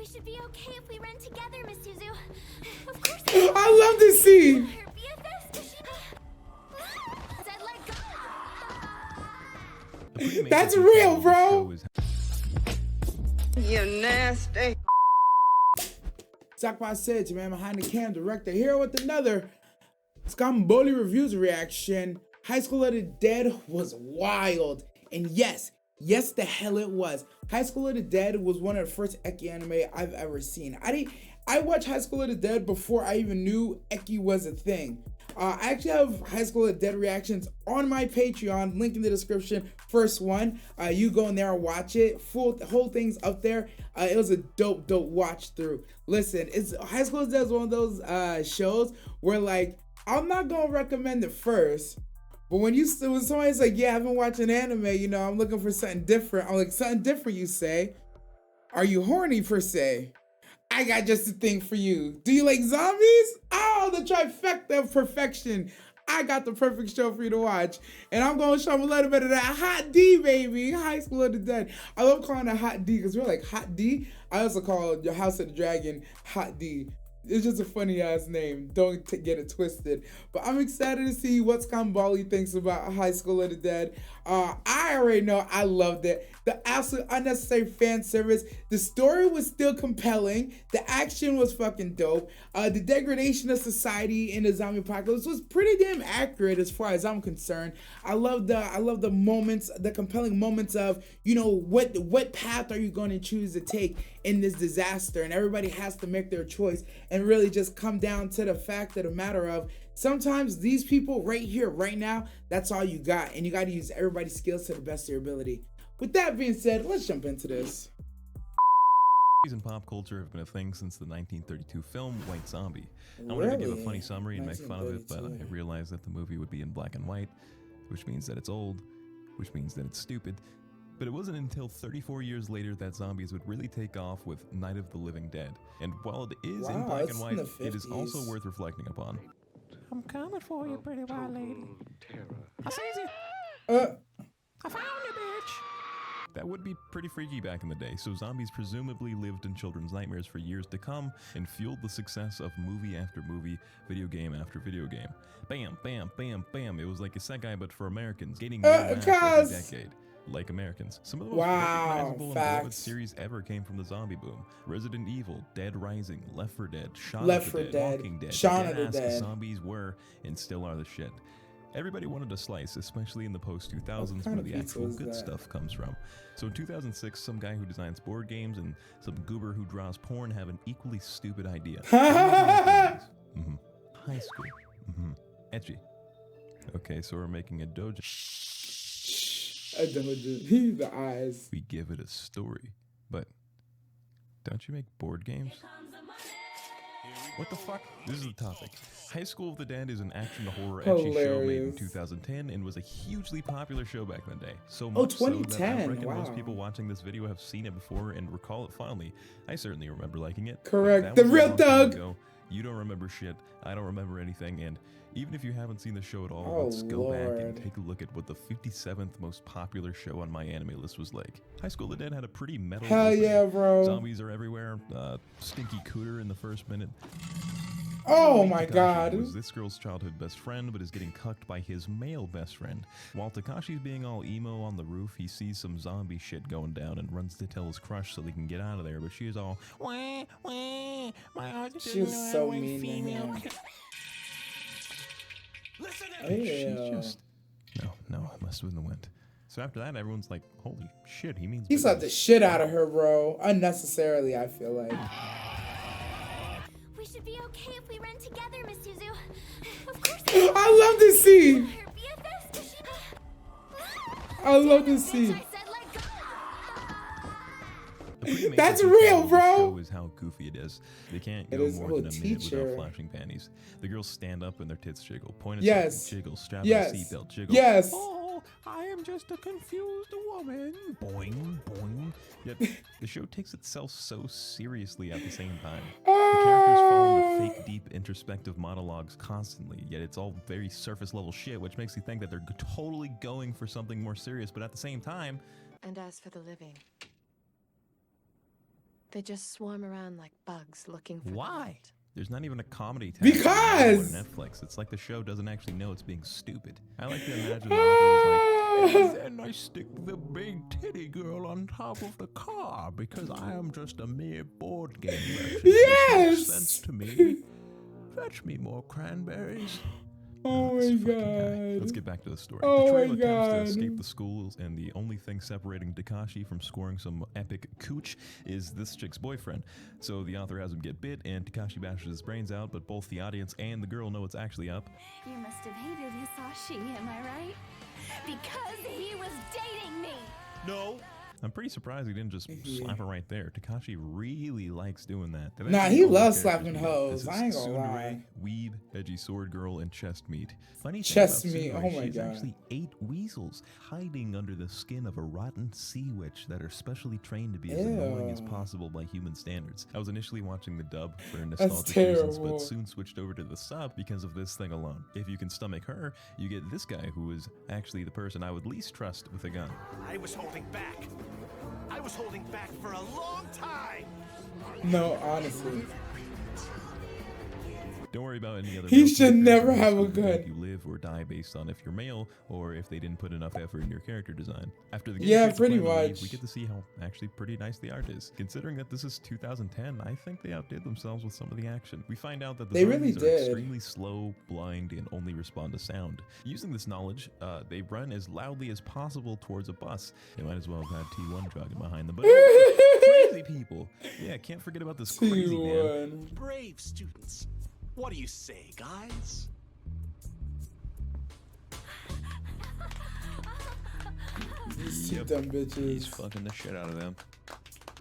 We should be okay if we run together, Miss Suzu. Of course. I love this scene. Her BFFs, does she? Said let go. That's real, bro. You nasty. Sakpa said, man, behind the cam director here with another Scamboli reviews reaction. High School of the Dead was wild. And yes, the hell it was. High School of the Dead was one of the first Eki anime I've ever seen. I watched High School of the Dead before I even knew Eki was a thing. I actually have High School of the Dead reactions on my Patreon, link in the description, first one. You go in there and watch it. The whole thing's up there. It was a dope watch through. Listen, High School of the Dead is one of those shows where, like, I'm not gonna recommend it first, but when somebody's like, yeah, I've been watching anime, you know, I'm looking for something different. I'm like, something different, you say? Are you horny per se? I got just a thing for you. Do you like zombies? Oh, the trifecta of perfection. I got the perfect show for you to watch. And I'm going to show them a little bit of that hot D, baby. High School of the Dead. I love calling it hot D because we're like hot D. I also call your House of the Dragon hot D. It's just a funny ass name. Don't get it twisted. But I'm excited to see what Scamboli thinks about High School of the Dead. I already know I loved it. The absolute unnecessary fan service. The story was still compelling. The action was fucking dope. The degradation of society in the zombie apocalypse was pretty damn accurate as far as I'm concerned. I love the moments, the compelling moments of, you know, what path are you going to choose to take in this disaster, and everybody has to make their choice and really just come down to the fact of the matter of sometimes these people right here, right now, that's all you got, and you got to use everybody's skills to the best of your ability. With that being said, let's jump into this. In pop culture have been a thing since the 1932 film White Zombie. I wanted to give a funny summary and make fun of it, but I realized that the movie would be in black and white, which means that it's old, which means that it's stupid. But it wasn't until 34 years later that zombies would really take off with Night of the Living Dead. And while it is in black and white, it is also worth reflecting upon. I'm coming for you, pretty white lady. I see you. I found you, bitch. That would be pretty freaky back in the day, so zombies presumably lived in children's nightmares for years to come and fueled the success of movie after movie, video game after video game. Bam, bam, bam, bam. It was like Isekai, but for Americans, gaining more mass every decade. Like Americans. Some of the most recognizable and beloved series ever came from the zombie boom. Resident Evil, Dead Rising, Left 4 Dead, Shaun of the Dead, Walking Dead. Shaun of the Dead. Zombies were and still are the shit. Everybody wanted a slice, especially in the post-2000s where the actual good stuff comes from. So in 2006, some guy who designs board games and some goober who draws porn have an equally stupid idea. High school. Etchy. Okay, so we're making a dojo. A dojo. The eyes. We give it a story, but don't you make board games? What the fuck? This is the topic. High School of the Dead is an action horror ecchi show made in 2010 and was a hugely popular show back in the day. So much 2010. So that I reckon most people watching this video have seen it before and recall it fondly. I certainly remember liking it. Correct. The real thug. You don't remember shit. I don't remember anything. And even if you haven't seen the show at all, let's go back and take a look at what the 57th most popular show on my anime list was like. High School of the Dead had a pretty metal. Hell yeah, bro. Zombies are everywhere. Stinky cooter in the first minute. Oh my god. Was this girl's childhood best friend, but is getting cucked by his male best friend. While Takashi's being all emo on the roof, he sees some zombie shit going down and runs to tell his crush so they can get out of there, but she's all, wah, wah, my heart she was so mean to him. She's just, no, it must have been the wind. So after that, everyone's like, holy shit, he means he slapped the shit out of her, bro. Unnecessarily, I feel like. We should be okay if we run together, Miss Suzu. Of course. I love this scene. I love this scene. That's real, bro. Is how goofy it is. They can't go more than a minute without flashing panties. The girls stand up and their tits jiggle. Point at something, jiggle. Strap on a seatbelt, jiggle. Yes. Oh, I am just a confused woman. Boing, boing. Yet the show takes itself so seriously at the same time. The characters fall into fake, deep, introspective monologues constantly. Yet it's all very surface level shit, which makes you think that they're totally going for something more serious. But at the same time. And as for the living, They just swarm around like bugs looking for the Why? light. There's not even a comedy tag Because! on Netflix. It's like the show doesn't actually know it's being stupid. I like to imagine the author was like, and then I stick the big titty girl on top of the car because I am just a mere board game merchant. Yes! This makes sense to me. Fetch me more cranberries. Oh This my fucking guy. god. Let's get back to the story. Oh the my trio attempts to God. escape the schools, and the only thing separating Takashi from scoring some epic cooch is this chick's boyfriend. So the author has him get bit, and Takashi bashes his brains out, but both the audience and the girl know what's actually up. You must have hated Hisashi, am I right? Because he was dating me! No. I'm pretty surprised he didn't just slap her right there. Takashi really likes doing that. Nah, he loves slapping hoes. I ain't gonna lie. Weeb, edgy sword girl, and chest meat. Funny thing Chest about meat, Tsundere, oh my she's God. actually 8 weasels hiding under the skin of a rotten sea witch that are specially trained to be as annoying as Ew. possible by human standards. I was initially watching the dub for nostalgic reasons, terrible. but soon switched over to the sub because of this thing alone. If you can stomach her, you get this guy who is actually the person I would least trust with a gun. I was holding back. I was holding back for a long time. No, honestly. Don't worry about any other. He male should characters never in this have a movie. gun. You live or die based on if you're male or if they didn't put enough effort in your character design. After the game Yeah, takes a pretty plan to leave, much. we get to see how actually pretty nice the art is. Considering that this is 2010, I think they outdid themselves with some of the action. We find out that the They really zombies are did. extremely slow, blind, and only respond to sound. Using this knowledge, they run as loudly as possible towards a bus. They might as well have had T1 jogging behind them, but crazy people. Yeah, can't forget about this crazy man. T1. Brave students. What do you say, guys? These two dumb He's bitches. fucking the shit out of them.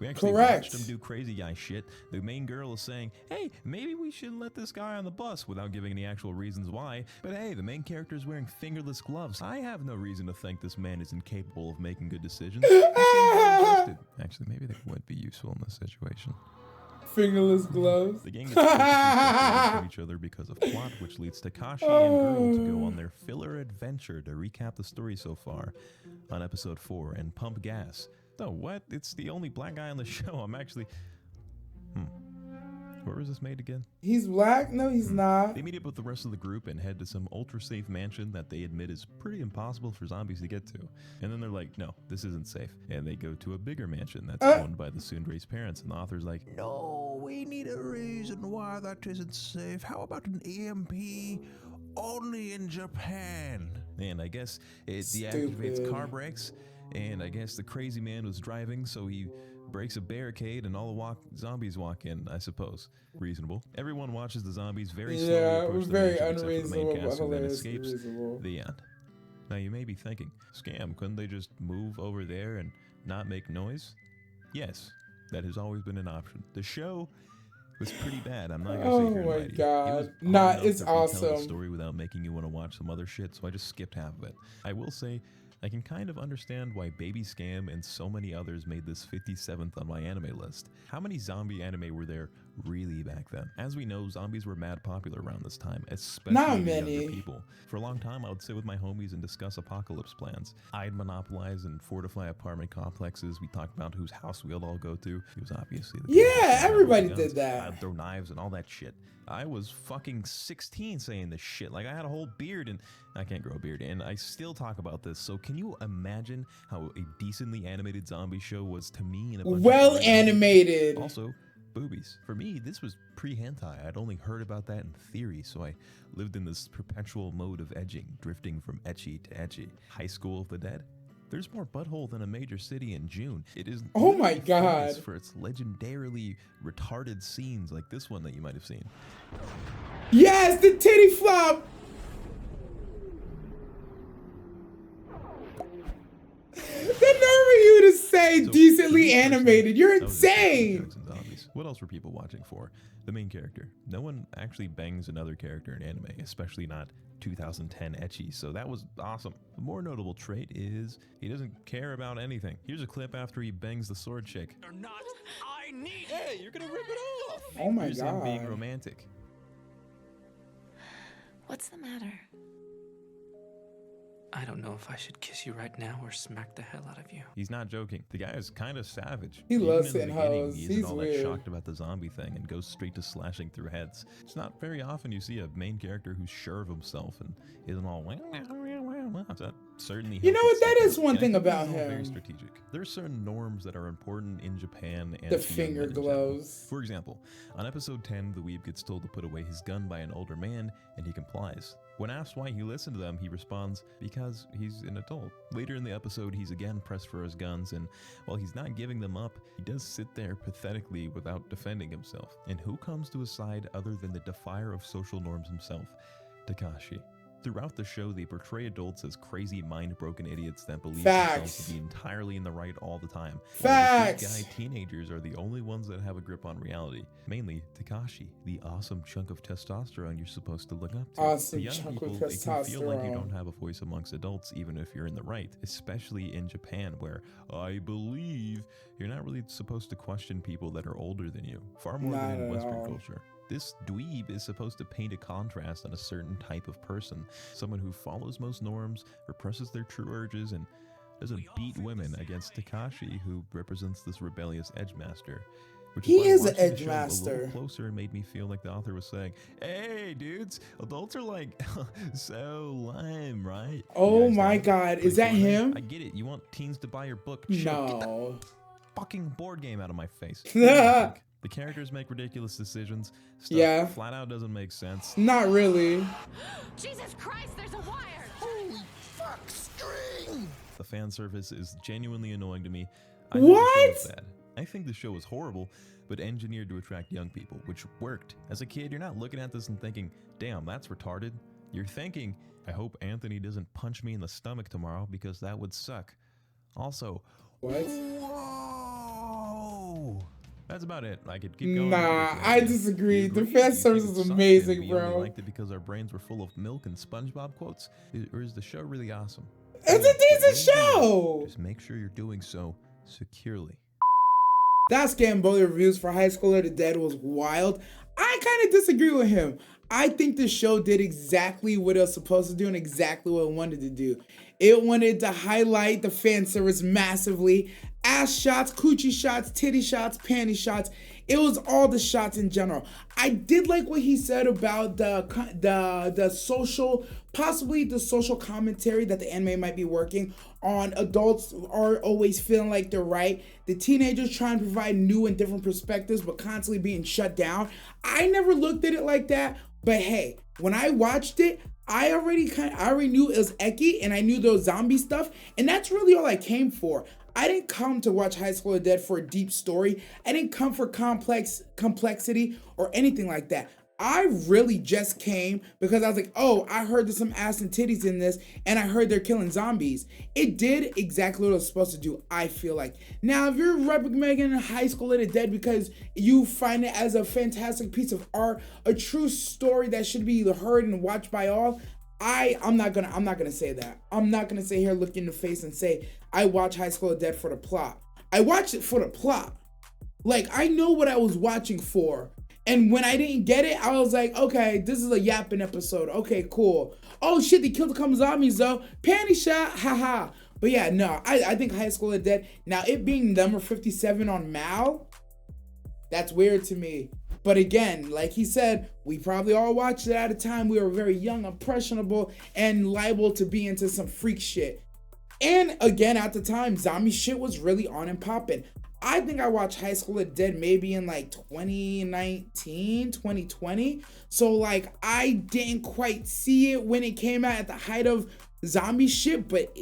We actually Correct. watched him do crazy guy shit. The main girl is saying, hey, maybe we shouldn't let this guy on the bus without giving any actual reasons why. But hey, the main character is wearing fingerless gloves. I have no reason to think this man is incapable of making good decisions. He seems very interested. Actually, maybe they would be useful in this situation. Fingerless gloves. The gang gets separated from each other because of plot, which leads Takashi and Girl to go on their filler adventure to recap the story so far on episode 4 and pump gas. Oh, what? It's the only black guy on the show. I'm actually... Where was this made again? He's black? No, he's not. They meet up with the rest of the group and head to some ultra-safe mansion that they admit is pretty impossible for zombies to get to. And then they're like, no, this isn't safe. And they go to a bigger mansion that's owned by the Tsundere's parents. And the author's like, no, we need a reason why that isn't safe. How about an EMP only in Japan? And I guess it deactivates Stupid. car brakes. And I guess the crazy man was driving, so he breaks a barricade and all the zombies walk in, I suppose. Reasonable. Everyone watches the zombies very slowly Yeah, approach the very mansion, except for the unreasonable, main but cast, who then hilarious escapes. reasonable. The end. Now you may be thinking, scam, couldn't they just move over there and not make noise? Yes, that has always been an option. The show was pretty bad. I'm not gonna Oh say here and my lie to you. God. It was Nah, hard enough it's to retell the awesome. story without making you want to watch some other shit, so I just skipped half of it. I will say, I can kind of understand why Baby Scam and so many others made this 57th on my anime list. How many zombie anime were there really back then? As we know, zombies were mad popular around this time, especially Not with many. younger people. For a long time, I would sit with my homies and discuss apocalypse plans. I'd monopolize and fortify apartment complexes. We talked about whose house we'll all go to. It was obviously the Yeah, people who everybody had did guns. that. I'd throw knives and all that shit. I was fucking 16 saying this shit. Like, I had a whole beard, and I can't grow a beard, and I still talk about this. So can you imagine how a decently animated zombie show was to me? In a bunch of Well horror movies? animated. Also, boobies. For me, this was pre-hentai. I'd only heard about that in theory, so I lived in this perpetual mode of edging, drifting from ecchi to ecchi. High School of the Dead? There's more butthole than a major city in June. It is Oh my literally famous God. for its legendarily retarded scenes like this one that you might have seen. Yes, the titty flop. The nerve of you to say So, decently to me personally, animated. You're that was just insane. jokes and zombies. What else were people watching for? The main character. No one actually bangs another character in anime, especially not 2010 ecchi, so that was awesome. The more notable trait is he doesn't care about anything. Here's a clip after he bangs the sword chick. Or not. I need. Hey, you're gonna rip it off! Oh my Here's him being God. romantic. What's the matter? I don't know if I should kiss you right now or smack the hell out of you. He's not joking. The guy is kind of savage. He Even loves in the hitting beginning, hoes. He isn't He's all weird. that shocked about the zombie thing and goes straight to slashing through heads. It's not very often you see a main character who's sure of himself and isn't all that certainly. You know what? That is one And I thing think about he's all him. Very strategic. There are certain norms that are important in Japan and The to young finger men in general. gloves. For example, on episode 10, the weeb gets told to put away his gun by an older man, and he complies. When asked why he listened to them, he responds, because he's an adult. Later in the episode, he's again pressed for his guns, and while he's not giving them up, he does sit there pathetically without defending himself. And who comes to his side other than the defier of social norms himself, Takashi? Throughout the show, they portray adults as crazy, mind-broken idiots that believe themselves to be entirely in the right all the time. Facts. While the good guy teenagers are the only ones that have a grip on reality. Mainly Takashi, the awesome chunk of testosterone you're supposed to look up to. Awesome To young chunk people, of it can feel like you testosterone. don't have a voice amongst adults, even if you're in the right. Especially in Japan, where I believe you're not really supposed to question people that are older than you. Far more Not than in at Western all. culture. This dweeb is supposed to paint a contrast on a certain type of person, someone who follows most norms, represses their true urges, and doesn't beat women against Takashi, who represents this rebellious edge master. Which He why is an watching the edge show master. A little closer made me feel like the author was saying, "Hey, dudes, adults are like so lame, right? Oh You guys my know? God, is Pretty that funny. him? I get it. You want teens to buy your book. Sure, get the No. fucking board game out of my face. The characters make ridiculous decisions. Stuff Yeah. flat out doesn't make sense. Not really. Jesus Christ, there's a wire! Holy fuck, string! The fan service is genuinely annoying to me. I think the What? show is bad. I think the show is horrible, but engineered to attract young people, which worked. As a kid, you're not looking at this and thinking, damn, that's retarded. You're thinking, I hope Anthony doesn't punch me in the stomach tomorrow because that would suck. Also, What? whoa! That's about it. I could keep going. Nah, but I disagree. you The agree? fan You service think is it sucked amazing, and we only bro. liked it because our brains were full of milk and SpongeBob quotes, or is the show really awesome? It's a Whatever decent you do, show. Just make sure you're doing so securely. That scamboli reviews for High School of the Dead was wild. I kind of disagree with him. I think the show did exactly what it was supposed to do and exactly what it wanted to do. It wanted to highlight the fan service massively. Ass shots, coochie shots, titty shots, panty shots. It was all the shots in general. I did like what he said about the social, possibly the social commentary that the anime might be working on. Adults are always feeling like they're right. The teenagers trying to provide new and different perspectives, but constantly being shut down. I never looked at it like that, but hey, when I watched it, I already knew it was Eki, and I knew there was zombie stuff, and that's really all I came for. I didn't come to watch High School of the Dead for a deep story. I didn't come for complexity or anything like that. I really just came because I was like, oh, I heard there's some ass and titties in this, and I heard they're killing zombies. It did exactly what it was supposed to do, I feel like. Now, if you're recommending High School of the Dead because you find it as a fantastic piece of art, a true story that should be heard and watched by all, I'm not gonna say that. I'm not gonna sit here, look in the face and say I watch High School of the Dead for the plot. I watched it for the plot. Like, I know what I was watching for. And when I didn't get it, I was like, okay, this is a yapping episode. Okay, cool. Oh shit, they killed a couple zombies though. Panty shot, haha. But yeah, no, I think High School of the Dead, now it being number 57 on Mal, that's weird to me. But again, like he said, we probably all watched it at a time we were very young, impressionable, and liable to be into some freak shit. And again, at the time, zombie shit was really on and popping. I think I watched High School of the Dead maybe in like 2019, 2020. So like, I didn't quite see it when it came out at the height of zombie shit, but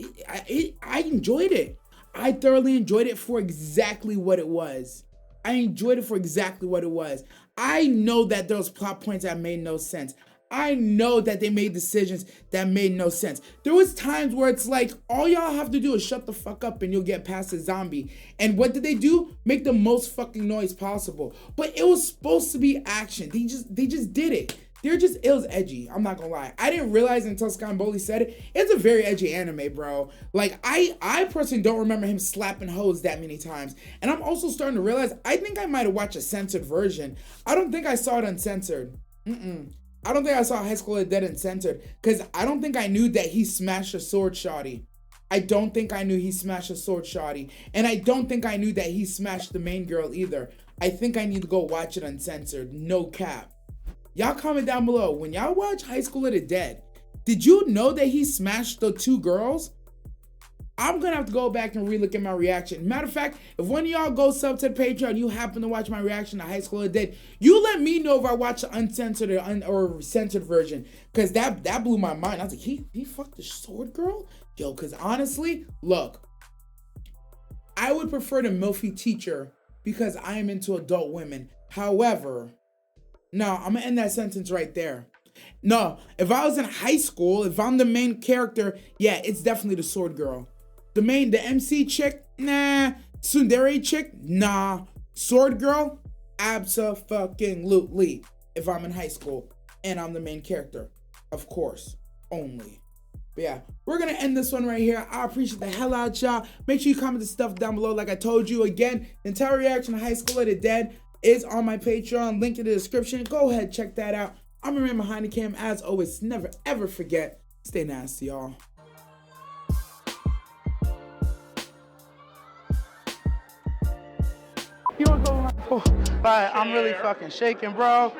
I enjoyed it. I thoroughly enjoyed it for exactly what it was. I enjoyed it for exactly what it was. I know that there was plot points that made no sense. I know that they made decisions that made no sense. There was times where it's like, all y'all have to do is shut the fuck up and you'll get past the zombie. And what did they do? Make the most fucking noise possible. But it was supposed to be action. They just did it. It was edgy. I'm not gonna lie. I didn't realize until Scamboli said it. It's a very edgy anime, bro. Like, I personally don't remember him slapping hoes that many times. And I'm also starting to realize, I think I might have watched a censored version. I don't think I saw it uncensored. I don't think I saw High School of the Dead Uncensored because I don't think I knew that he smashed a sword shotty. I don't think I knew he smashed a sword shotty. And I don't think I knew that he smashed the main girl either. I think I need to go watch it uncensored. No cap. Y'all comment down below. When y'all watch High School of the Dead, did you know that he smashed the 2 girls? I'm gonna have to go back and relook at my reaction. Matter of fact, if one of y'all go sub to the Patreon, you happen to watch my reaction to High School of the Dead, you let me know if I watch the uncensored or censored version, because that blew my mind. I was like, he fucked the sword girl? Yo, because honestly, look, I would prefer the MILFy teacher because I am into adult women. However, no, I'm gonna end that sentence right there. No, if I was in high school, if I'm the main character, yeah, it's definitely the sword girl. The MC chick, nah. Tsundere chick, nah. Sword girl, abso-fucking-lutely. If I'm in high school and I'm the main character, of course, only. But yeah, we're gonna end this one right here. I appreciate the hell out y'all. Make sure you comment the stuff down below. Like I told you again, the entire reaction to High School of the Dead is on my Patreon. Link in the description. Go ahead, check that out. I'm your man behind the cam. As always, never ever forget, stay nasty, y'all. You wanna go? Oh, bye. I'm really fucking shaking, bro.